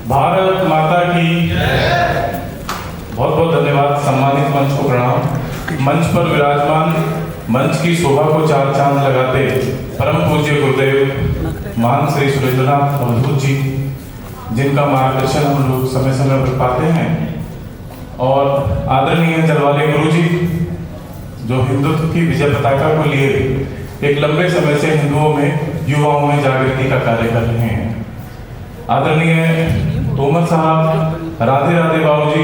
भारत माता की बहुत बहुत धन्यवाद। सम्मानित मंच को प्रणाम। मंच पर विराजमान, मंच की शोभा को चार चांद लगाते परम पूज्य गुरुदेव महान श्री सुरेंद्रनाथ अवधूत जी, जिनका मार्गदर्शन हम लोग समय समय पर पाते हैं, और आदरणीय जलवाले गुरु जी, जो हिंदुत्व की विजय पताका को लिए एक लंबे समय से हिंदुओं में, युवाओं में जागृति का कार्य कर रहे हैं। आदरणीय तोमर साहब, राधे राधे बाबू जी,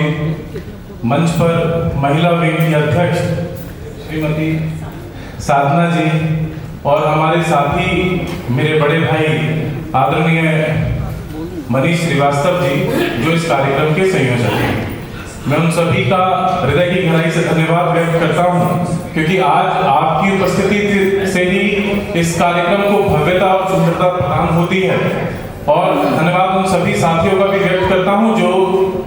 मंच पर महिला विंग की अध्यक्ष श्रीमती साधना जी, और हमारे साथी मेरे बड़े भाई आदरणीय मनीष श्रीवास्तव जी, जो इस कार्यक्रम के संयोजक हैं। मैं उन सभी का हृदय की गहराई से धन्यवाद व्यक्त करता हूं, क्योंकि आज आपकी उपस्थिति से ही इस कार्यक्रम को भव्यता और सुंदरता प्रदान होती है। और धन्यवाद उन सभी साथियों का भी व्यक्त करता हूं जो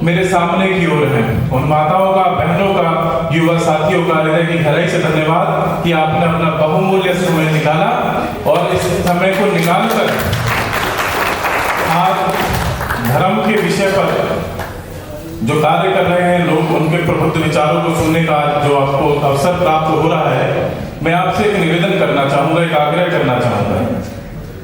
मेरे सामने की ओर हैं, उन माताओं का, बहनों का, युवा साथियों का हृदय की गहराई से धन्यवाद कि आपने अपना बहुमूल्य समय निकाला और इस समय को निकालकर आज धर्म के विषय पर जो कार्य कर रहे हैं लोग, उनके प्रबुद्ध विचारों को सुनने का जो आपको अवसर प्राप्त हो रहा है। मैं आपसे एक निवेदन करना चाहूंगा, एक आग्रह करना चाहूंगा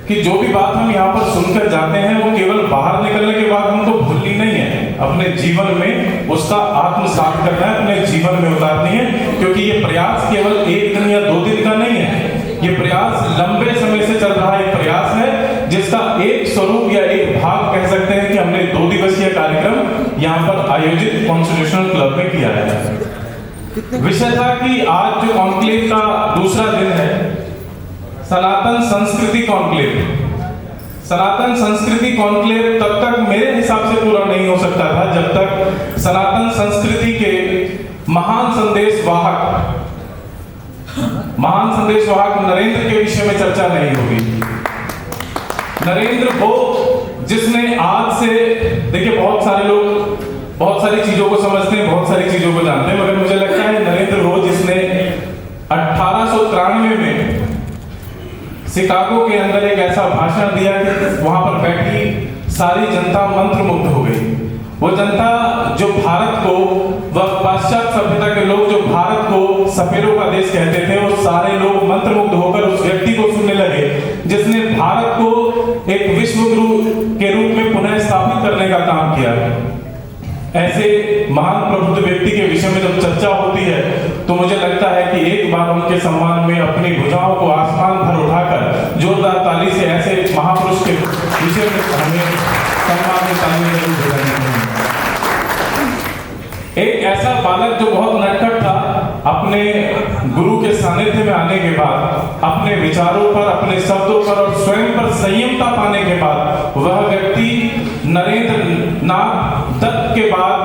कि जो भी बात हम यहाँ पर सुनकर जाते हैं वो केवल बाहर निकलने के बाद हमको भूलनी नहीं है, अपने जीवन में उसका आत्मसात करना है, अपने जीवन में उतारनी है। क्योंकि ये प्रयास केवल एक दिन या 2 दिन का नहीं है, ये प्रयास लंबे समय से चल रहा एक प्रयास है, जिसका एक स्वरूप या एक भाग कह सकते हैं कि हमने 2 दिवसीय कार्यक्रम यहाँ पर आयोजित कॉन्स्टिट्यूशनल क्लब में किया है। विषय था कि आज जो कॉन्क्लेव का दूसरा दिन है, सनातन संस्कृति कॉन्क्लेव। सनातन संस्कृति कॉन्क्लेव तब तक मेरे हिसाब से पूरा नहीं हो सकता था जब तक सनातन संस्कृति के महान संदेश वाहक नरेंद्र के विषय में चर्चा नहीं होगी। नरेंद्र वो जिसने आज से, देखिए बहुत सारे लोग बहुत सारी चीजों को समझते हैं, बहुत सारी चीजों को जानते हैं, मगर मुझे लगता है नरेंद्र वो जिसने 1893 में शिकागो के अंदर एक ऐसा भाषण दिया कि वहां पर बैठी सारी जनता मंत्रमुग्ध हो गई। वो जनता जो भारत को, वह पाश्चात्य सभ्यता के लोग जो भारत को सफेदों का देश कहते थे, वो सारे लोग मंत्रमुग्ध होकर उस व्यक्ति को सुनने लगे जिसने भारत को एक विश्व गुरु के रूप में पुनः स्थापित करने का काम किया। ऐसे महान प्रबुद्ध व्यक्ति के विषय में जब चर्चा होती है तो मुझे लगता है कि एक बार उनके सम्मान में अपनी भुजाओं को आसमान भर उठाकर जोरदार ताली से ऐसे महापुरुष के विषय में हमें सम्मान में ताली जरूर बजानी चाहिए। एक ऐसा बालक जो बहुत नटखट था, अपने गुरु के सानिध्य में आने के बाद अपने विचारों पर, अपने शब्दों पर और स्वयं पर संयमता पाने के बाद वह व्यक्ति नरेंद्र नाथ दत्त के बाद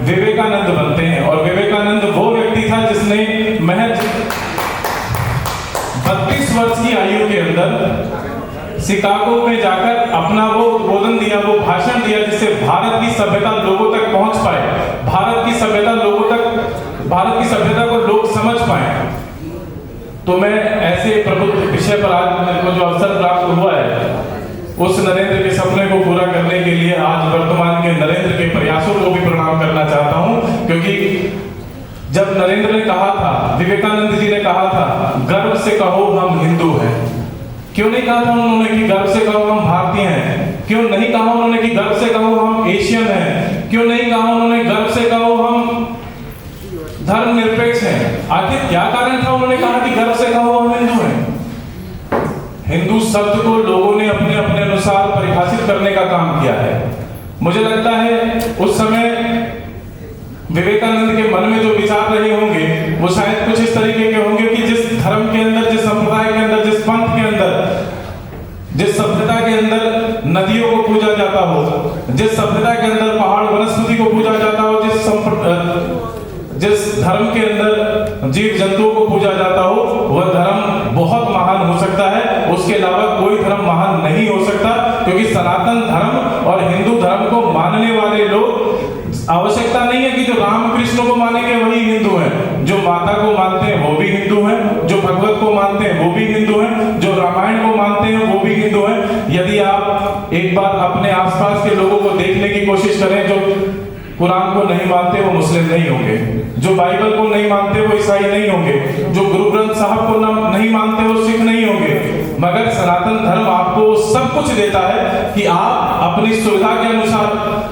विवेकानंद बनते हैं। और विवेकानंद वो व्यक्ति था जिसने महज 32 वर्ष की आयु के अंदर शिकागो में जाकर अपना वो उद्बोधन दिया, वो भाषण दिया, जिससे भारत की सभ्यता लोगों तक पहुंच पाए, भारत की सभ्यता को लोग समझ पाए। तो मैं ऐसे प्रबुद्ध विषय पर आज मेरे को जो अवसर प्राप्त हुआ है, उस नरेंद्र के सपने को पूरा करने के लिए आज वर्तमान के नरेंद्र के प्रयासों को भी प्रणाम करना चाहता हूं। क्योंकि जब नरेंद्र ने कहा था, विवेकानंद जी ने कहा था, गर्व से कहो हम हिंदू हैं, क्यों नहीं कहा था उन्होंने कि गर्व से कहो हम भारतीय हैं? क्यों नहीं कहा उन्होंने कि गर्व से कहो हम एशियन हैं? क्यों नहीं कहा उन्होंने गर्व से कहो हम धर्मनिरपेक्ष हैं? आखिर क्या कारण था उन्होंने कहा कि गर्व से कहो हम हिंदू हैं? हिंदू शब्द को लोगों ने अपने अपने अनुसार परिभाषित करने का काम किया है। मुझे लगता है उस समय विवेकानंद के मन में जो विचार रहे होंगे वो शायद कुछ इस तरीके के होंगे कि जिस धर्म के अंदर, जिस संप्रदाय के अंदर, जिस पंथ के अंदर, जिस सभ्यता के अंदर नदियों को पूजा जाता हो, जिस सभ्यता के अंदर पहाड़ वनस्पति को पूजा जाता हो, जिस धर्म के अंदर जीव जंतुओं को पूजा जाता हो, वह धर्म बहुत महान हो सकता है, उसके अलावा कोई धर्म महान नहीं हो सकता। क्योंकि सनातन धर्म और हिंदू धर्म को मानने वाले लोग, आवश्यकता नहीं है कि जो रामकृष्ण को मानेंगे वही हिंदू हैं, जो माता को मानते हैं वो भी हिंदू हैं, जो भगवत को मानते हैं वो भी हिंदू हैं, जो रामायण को मानते हैं वो भी हिंदू हैं। यदि आप एक बार अपने अपने आसपास के लोगों को देखने की कोशिश करें, जो कुरान को नहीं मानते वो मुस्लिम नहीं होंगे, जो बाइबल को नहीं मानते वो ईसाई नहीं होंगे, जो गुरु ग्रंथ साहब को नहीं मानते वो सिख नहीं होंगे। मगर सनातन धर्म आपको सब कुछ देता है कि आप अपनी सुविधा के अनुसार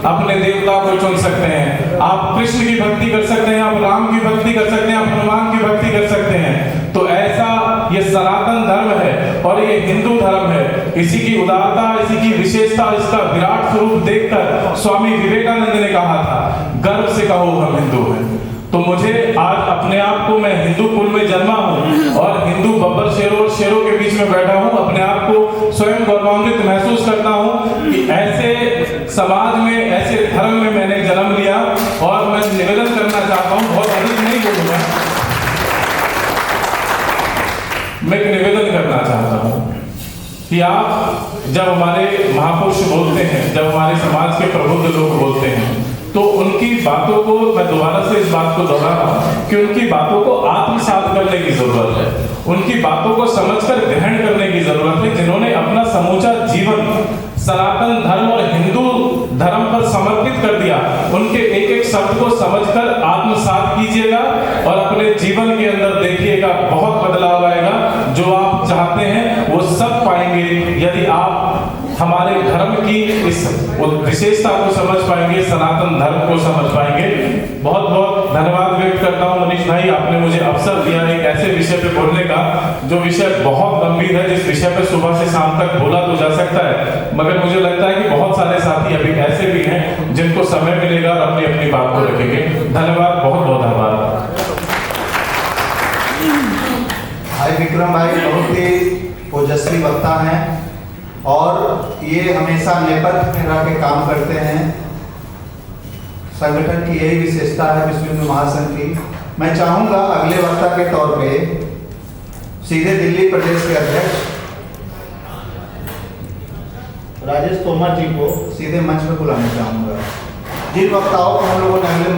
अपने देवता को चुन सकते हैं। आप कृष्ण की भक्ति कर सकते हैं, आप राम की भक्ति कर सकते हैं, आप हनुमान की भक्ति कर सकते हैं। तो ऐसा ये सनातन धर्म है और ये हिंदू धर्म है। इसी की उदारता, इसी की विशेषता, इसका विराट स्वरूप देखकर स्वामी विवेकानंद ने कहा था, गर्व से कहो हम हिंदू हैं। तो मुझे आज अपने आप को, मैं हिंदू कुल में जन्मा हूँ और हिंदू बब्बर शेरों और शेरों के बीच में बैठा हूँ, अपने आप को स्वयं गौरवान्वित महसूस करता हूँ कि ऐसे समाज में, ऐसे धर्म में मैंने जन्म लिया। और मैं निवेदन करना चाहता हूँ, बहुत अधिक नहीं बोलूंगा, मैं एक निवेदन करना चाहता हूँ कि आप जब हमारे महापुरुष बोलते हैं, जब हमारे समाज के प्रबुद्ध लोग बोलते हैं, तो उनकी बातों को मैं दोबारा से इस बात को दोहरा रहा हूं कि उनकी बातों को आत्मसात करने की जरूरत है, उनकी बातों को समझकर ग्रहण करने की जरूरत है। जिन्होंने अपना समूचा जीवन सनातन धर्म और हिंदू धर्म पर समर्पित कर दिया, उनके एक एक शब्द को समझकर आत्मसात कीजिएगा और अपने जीवन के अंदर देखिएगा बहुत बदलाव आएगा। जो आप चाहते हैं वो सब पाएंगे यदि आप हमारे धर्म की इस विशेषता को समझ पाएंगे, सनातन धर्म को समझ पाएंगे। बहुत बहुत धन्यवाद व्यक्त करता हूँ मनीष भाई, आपने मुझे अवसर दिया एक ऐसे विषय पे बोलने का जो विषय बहुत गंभीर है, जिस विषय पे सुबह से शाम तक बोला तो जा सकता है, मगर मुझे लगता है कि बहुत सारे साथी अभी ऐसे भी हैं जिनको समय मिलेगा और अपनी अपनी बात को रखेंगे। धन्यवाद, बहुत बहुत धन्यवाद। भाई विक्रम भाई बहुत ही ओजस्वी वक्ता हैं और ये हमेशा नेपथ्य में रह के काम करते हैं। संगठन की यही विशेषता है विश्व हिंदू महासंघ की। मैं चाहूंगा अगले वक्ता के तौर पे सीधे दिल्ली प्रदेश के अध्यक्ष राजेश तोमर जी को सीधे मंच पर बुलाना चाहूंगा। जिन वक्ताओं को हम लोगों ने अगले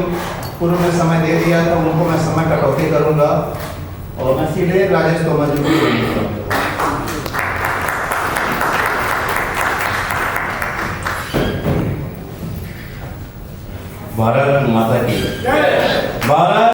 पूर्व में समय दे दिया था उनको मैं समय कटौती करूंगा और मैं सीधे राजेश तोमर जी को बुलाऊंगा। भारत माता की भारत।